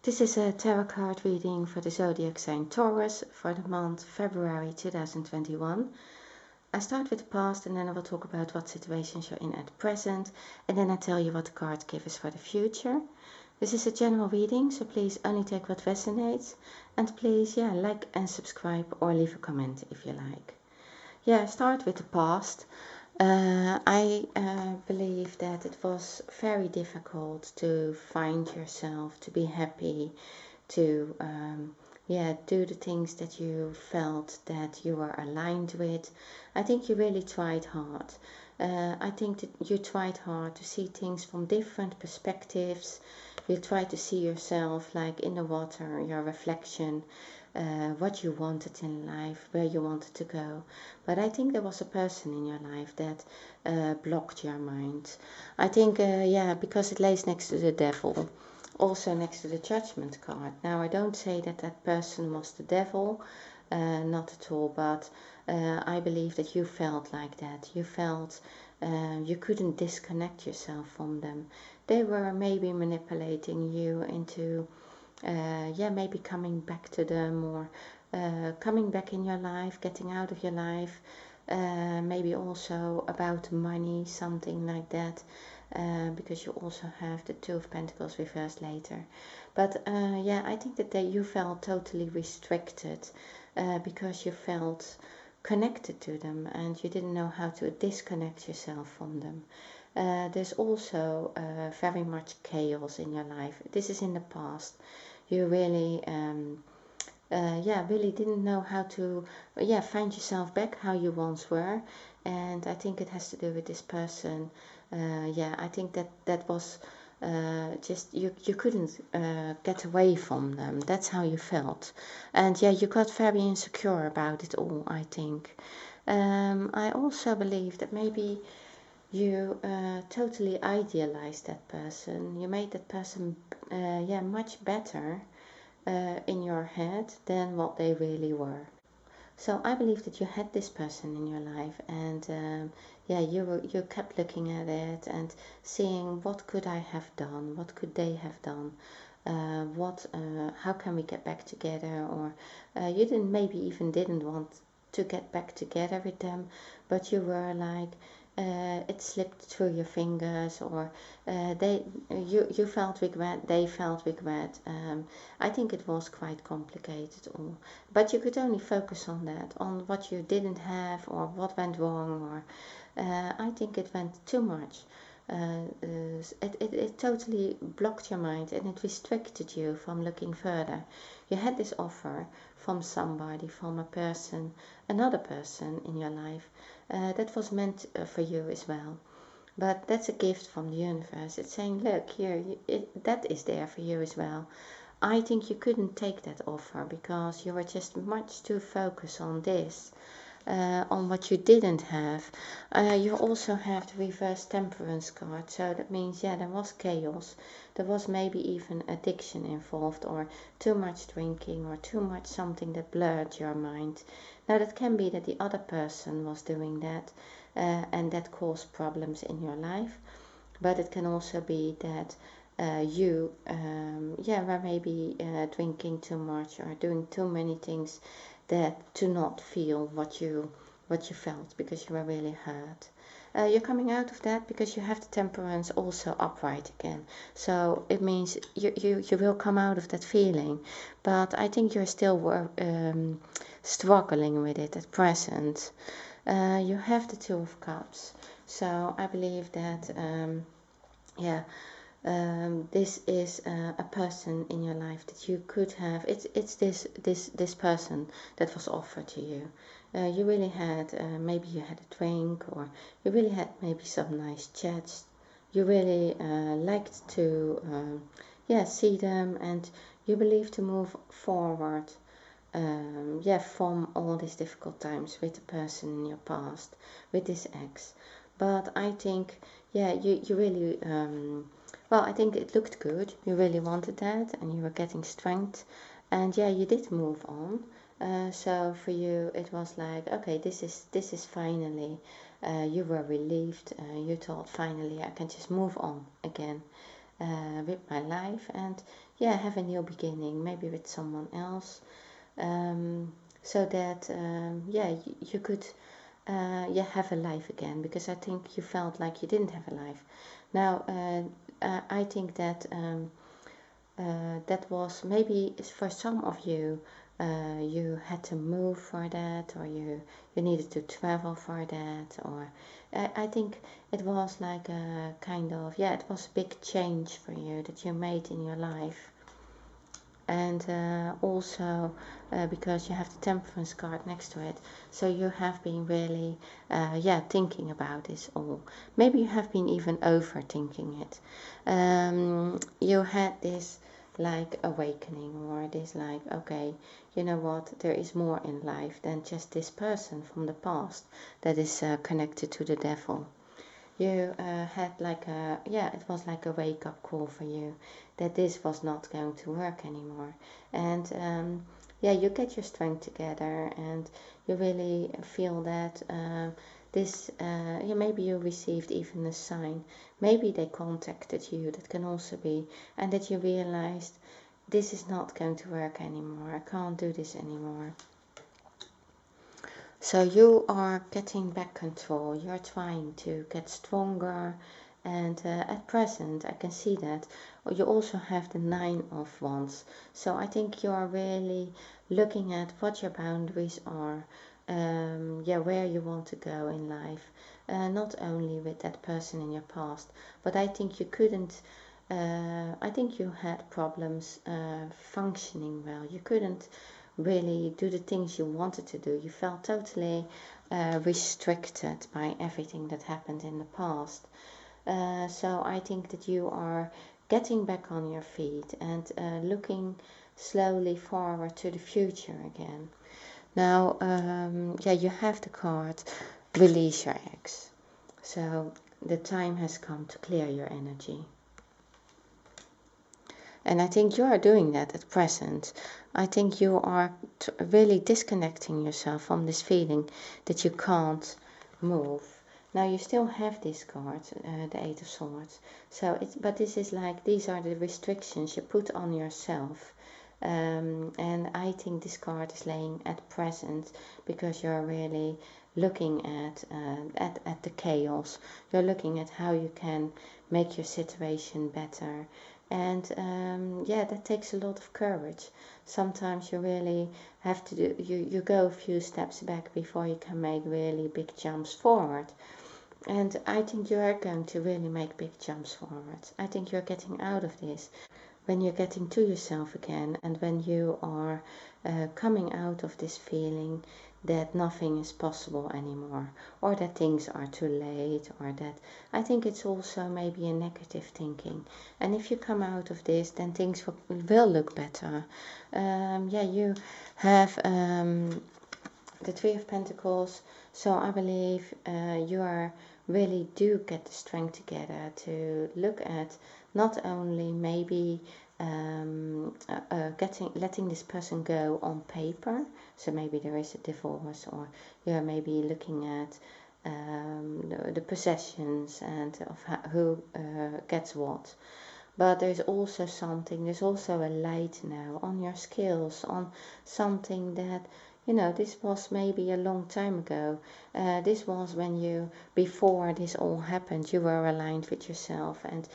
This is a tarot card reading for the zodiac sign Taurus for the month February 2021. I start with the past and then I will talk about what situations you're in at present, and then I tell you what the cards give us for the future. This is a general reading, so please only take what resonates, and please like and subscribe or leave a comment if you like. I start with the past. I believe that it was very difficult to find yourself, to be happy, to do the things that you felt that you were aligned with. I think you really tried hard. I think that you tried hard to see things from different perspectives. You tried to see yourself like in the water, your reflection, what you wanted in life, where you wanted to go. But I think there was a person in your life that blocked your mind. I think, because it lays next to the devil, also next to the judgment card. Now, I don't say that that person was the devil, not at all, but I believe that you felt like that. You felt you couldn't disconnect yourself from them. They were maybe manipulating you into maybe coming back to them, or coming back in your life, getting out of your life, maybe also about money, something like that, because you also have the Two of Pentacles reversed later. But I think that you felt totally restricted because you felt connected to them and you didn't know how to disconnect yourself from them. There's also very much chaos in your life. This is in the past. You really really didn't know how to find yourself back how you once were, and I think it has to do with this person. I think that was just you couldn't get away from them. That's how you felt, and you got very insecure about it all, I think. I also believe that maybe you totally idealized that person. You made that person much better in your head than what they really were. So I believe that you had this person in your life, and you kept looking at it and seeing what could I have done, what could they have done, how can we get back together, or you didn't want to get back together with them, but you were like, it slipped through your fingers, or you felt regret, they felt regret. I think it was quite complicated all, but you could only focus on that, on what you didn't have or what went wrong, or I think it went too much. It totally blocked your mind and it restricted you from looking further. You had this offer from somebody, from a person, another person in your life that was meant for you as well. But that's a gift from the universe. It's saying, look, here, that is there for you as well. I think you couldn't take that offer because you were just much too focused on this. On what you didn't have. You also have the reverse temperance card, so that means there was chaos. There was maybe even addiction involved, or too much drinking, or too much something that blurred your mind. Now that can be that the other person was doing that and that caused problems in your life, but it can also be that you were maybe drinking too much or doing too many things that to not feel what you felt because you were really hurt. You're coming out of that because you have the temperance also upright again. So it means you will come out of that feeling. But I think you're still struggling with it at present. You have the Two of Cups. So I believe that this is a person in your life that you could have. It's this person that was offered to you. You really had maybe you had a drink, or you really had maybe some nice chats. You really liked to see them, and you believe to move forward. From all these difficult times with the person in your past, with this ex. But I think you really I think it looked good. You really wanted that, and you were getting strength, and you did move on. So for you, it was like, okay, this is finally. You were relieved. You thought finally I can just move on again. with my life, and yeah, have a new beginning, maybe with someone else, so that yeah, you could yeah, have a life again, because I think you felt like you didn't have a life. Now I think that that was maybe for some of you, you had to move for that, or you needed to travel for that, or I think it was like a kind of, yeah, it was a big change for you that you made in your life. And also because you have the temperance card next to it, so you have been really yeah, thinking about this all. Maybe you have been even overthinking it. You had this like awakening, or this like, okay, you know what, there is more in life than just this person from the past that is connected to the devil. You had like a, yeah, it was like a wake-up call for you that this was not going to work anymore. And yeah, you get your strength together, and you really feel that this, yeah, maybe you received even a sign, maybe they contacted you, that can also be, and that you realized this is not going to work anymore, I can't do this anymore. So you are getting back control, you're trying to get stronger, and at present I can see that. You also have the 9 of Wands, so I think you are really looking at what your boundaries are, yeah, where you want to go in life, not only with that person in your past, but I think you couldn't, I think you had problems functioning well. You couldn't really do the things you wanted to do. You felt totally restricted by everything that happened in the past. So I think that you are getting back on your feet and looking slowly forward to the future again. Now, yeah, you have the card, release your ex. So the time has come to clear your energy. And I think you are doing that at present. I think you are really disconnecting yourself from this feeling that you can't move. Now you still have this card, the 8 of Swords. So but this is like, these are the restrictions you put on yourself. And I think this card is laying at present because you're really looking at the chaos. You're looking at how you can make your situation better. And yeah, that takes a lot of courage. Sometimes you really have to do, you go a few steps back before you can make really big jumps forward. And I think you are going to really make big jumps forward. I think you're getting out of this when you're getting to yourself again, and when you are coming out of this feeling that nothing is possible anymore, or that things are too late, or that, I think it's also maybe a negative thinking. And if you come out of this, then things will look better. Yeah, you have the 3 of Pentacles, so I believe you are really do get the strength together to look at not only maybe letting this person go on paper, so maybe there is a divorce, or you're maybe looking at the possessions and of who gets what. But there's also something, there's also a light now on your skills, on something that, you know, this was maybe a long time ago. This was when you, before this all happened, you were aligned with yourself, and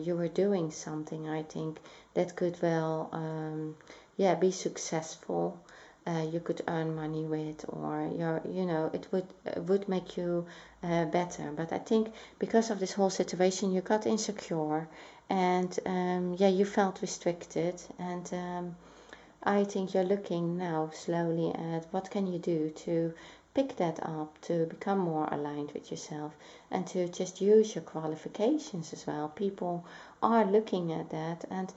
you were doing something, I think, that could well, yeah, be successful. You could earn money with, or you know, it would make you better. But I think because of this whole situation, you got insecure, and yeah, you felt restricted, and I think you're looking now slowly at what can you do to pick that up, to become more aligned with yourself, and to just use your qualifications as well. People are looking at that, and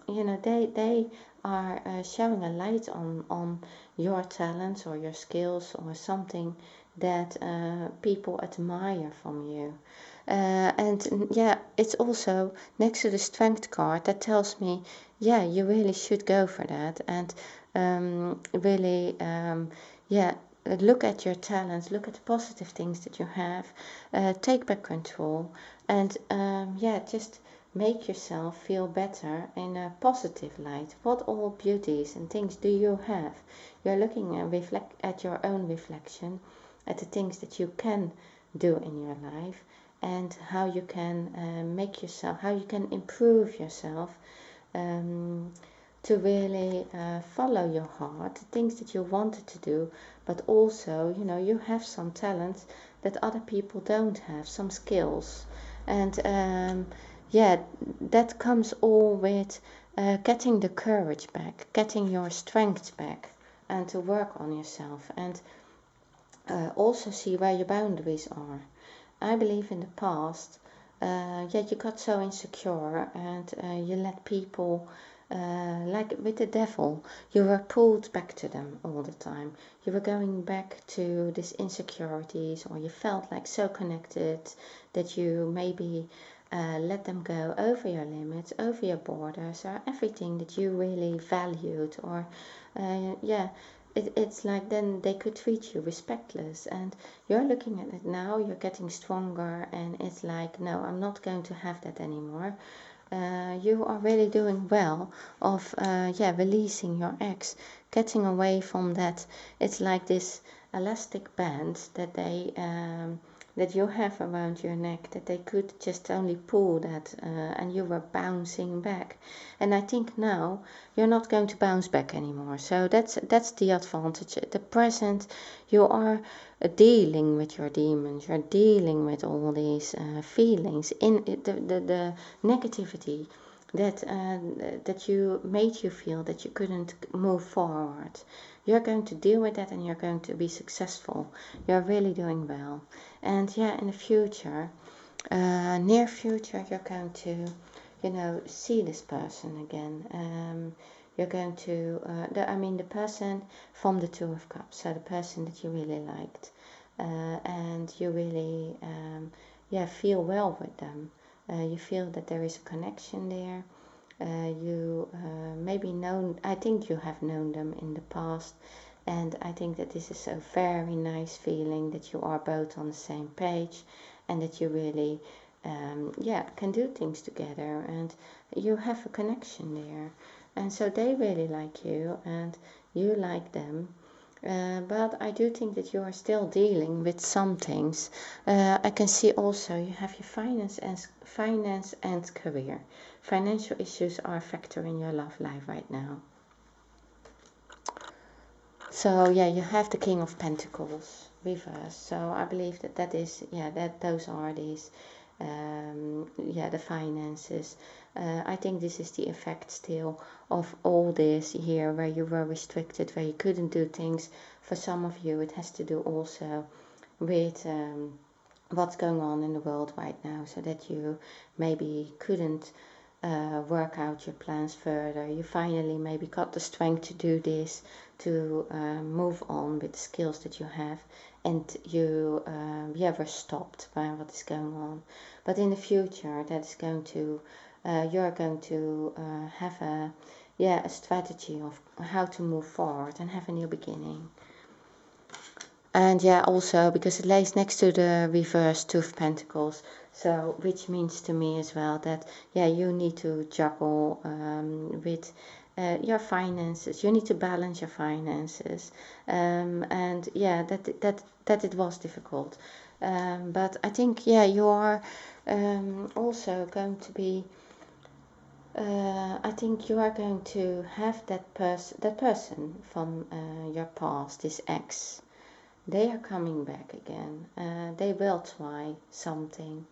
you know, they are showing a light on your talents or your skills or something that people admire from you. And yeah, it's also next to the strength card that tells me, yeah, you really should go for that, and really, yeah, look at your talents, look at the positive things that you have, take back control, and yeah, just make yourself feel better in a positive light. What all beauties and things do you have? You're looking and reflect at your own reflection, at the things that you can do in your life, and how you can make yourself, how you can improve yourself, to really follow your heart, the things that you wanted to do, but also, you know, you have some talents that other people don't have, some skills, and yeah, that comes all with getting the courage back, getting your strength back, and to work on yourself, and also see where your boundaries are. I believe in the past, yeah, you got so insecure, and you let people, like with the devil, you were pulled back to them all the time. You were going back to these insecurities, or you felt like so connected that you maybe let them go over your limits, over your borders, or everything that you really valued, or yeah, it's like then they could treat you respectless, and you're looking at it now, you're getting stronger, and it's like, no, I'm not going to have that anymore. You are really doing well of yeah, releasing your ex, getting away from that. It's like this elastic band that they that you have around your neck, that they could just only pull that, and you were bouncing back. And I think now you're not going to bounce back anymore. So that's the advantage. At the present, you are dealing with your demons. You're dealing with all these feelings, in it, the negativity that that you made you feel that you couldn't move forward. You're going to deal with that, and you're going to be successful. You're really doing well. And yeah, in the future, near future, you're going to, you know, see this person again. You're going to, I mean, the person from the Two of Cups, so the person that you really liked, and you really, yeah, feel well with them. You feel that there is a connection there. You maybe known, I think you have known them in the past, and I think that this is a very nice feeling that you are both on the same page, and that you really, yeah, can do things together, and you have a connection there, and so they really like you, and you like them. But I do think that you are still dealing with some things. I can see also you have your finance and career. Financial issues are a factor in your love life right now. So yeah, you have the King of Pentacles reversed. So I believe that that is, yeah, that those are these, yeah, the finances. I think this is the effect still of all this here, where you were restricted, where you couldn't do things. For some of you, it has to do also with what's going on in the world right now, so that you maybe couldn't work out your plans further. You finally maybe got the strength to do this, to move on with the skills that you have, and you were stopped by what is going on. But in the future, that is going to, you're going to have a, yeah, a strategy of how to move forward and have a new beginning. And yeah, also because it lays next to the reversed Two of Pentacles, so which means to me as well that, yeah, you need to juggle with your finances. You need to balance your finances, and yeah, that it was difficult. But I think, yeah, you are also going to be. I think you are going to have that person from your past, this ex. They are coming back again. They will try something.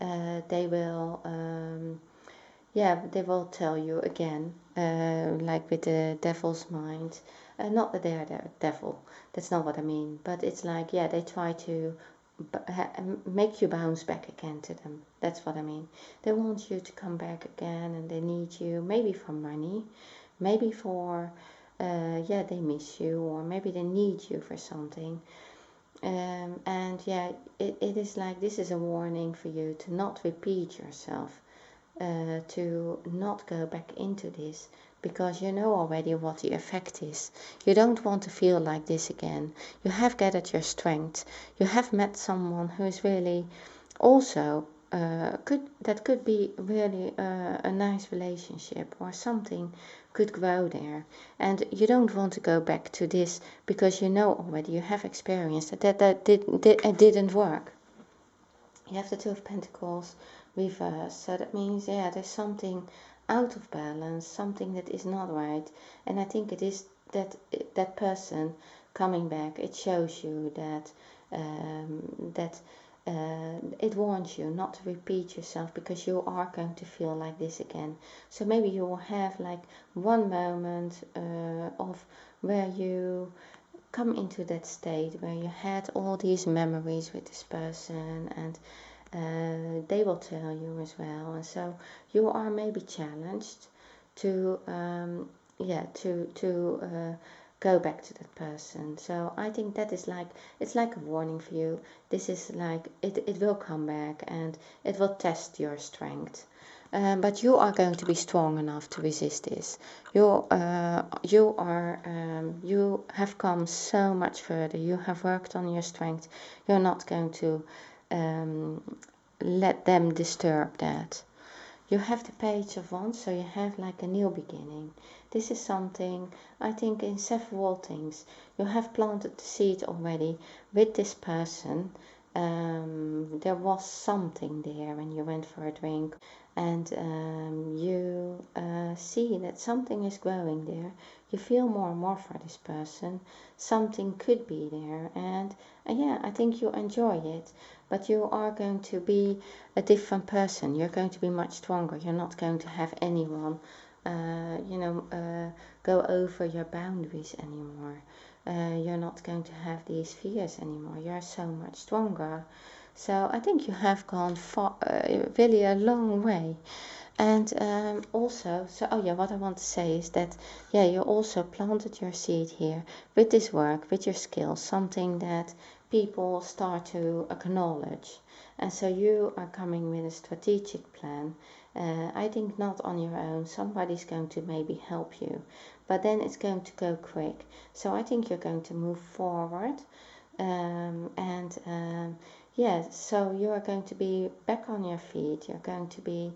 They will, yeah, they will tell you again, like with the devil's mind. Not that they are the devil. That's not what I mean. But it's like, yeah, they try to make you bounce back again to them. That's what I mean. They want you to come back again, and they need you, maybe for money, maybe for, yeah, they miss you, or maybe they need you for something. And yeah, it is like, this is a warning for you to not repeat yourself, to not go back into this, because you know already what the effect is. You don't want to feel like this again. You have gathered your strength. You have met someone who is really also could be really a nice relationship, or something could grow there, and you don't want to go back to this because you know already, you have experienced that it didn't work. You have the Two of Pentacles reversed, so that means, yeah, there's something out of balance, something that is not right, and I think it is that person coming back. It shows you that it warns you not to repeat yourself, because you are going to feel like this again. So maybe you will have like one moment of where you come into that state where you had all these memories with this person, and they will tell you as well, and so you are maybe challenged to go back to that person. So I think that is like, it's like a warning for you. This is like, it will come back and it will test your strength. But you are going to be strong enough to resist this. You have come so much further. You have worked on your strength. You're not going to let them disturb that. You have the Page of Wands, so you have like a new beginning. This is something, I think, in several things. You have planted the seed already with this person. There was something there when you went for a drink, and you see that something is growing there. You feel more and more for this person. Something could be there, and yeah, I think you enjoy it. But you are going to be a different person. You're going to be much stronger. You're not going to have anyone, go over your boundaries anymore. You're not going to have these fears anymore. You're so much stronger. So I think you have gone far, really a long way. And also, so oh yeah, what I want to say is that, yeah, you also planted your seed here with this work, with your skills, something that people start to acknowledge. And so you are coming with a strategic plan. I think not on your own. Somebody's going to maybe help you, but then it's going to go quick. So I think you're going to move forward. Yeah, so you are going to be back on your feet. You're going to be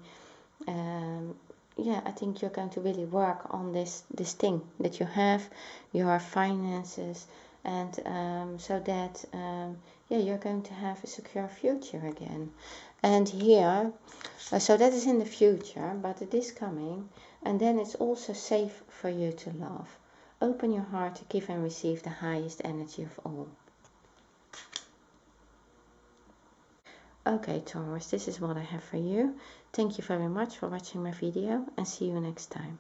I think you're going to really work on this thing that you have, your finances, and so that you're going to have a secure future again. And here, so that is in the future, but it is coming, and then it's also safe for you to love. Open your heart to give and receive the highest energy of all. Okay, Taurus, this is what I have for you. Thank you very much for watching my video, and see you next time.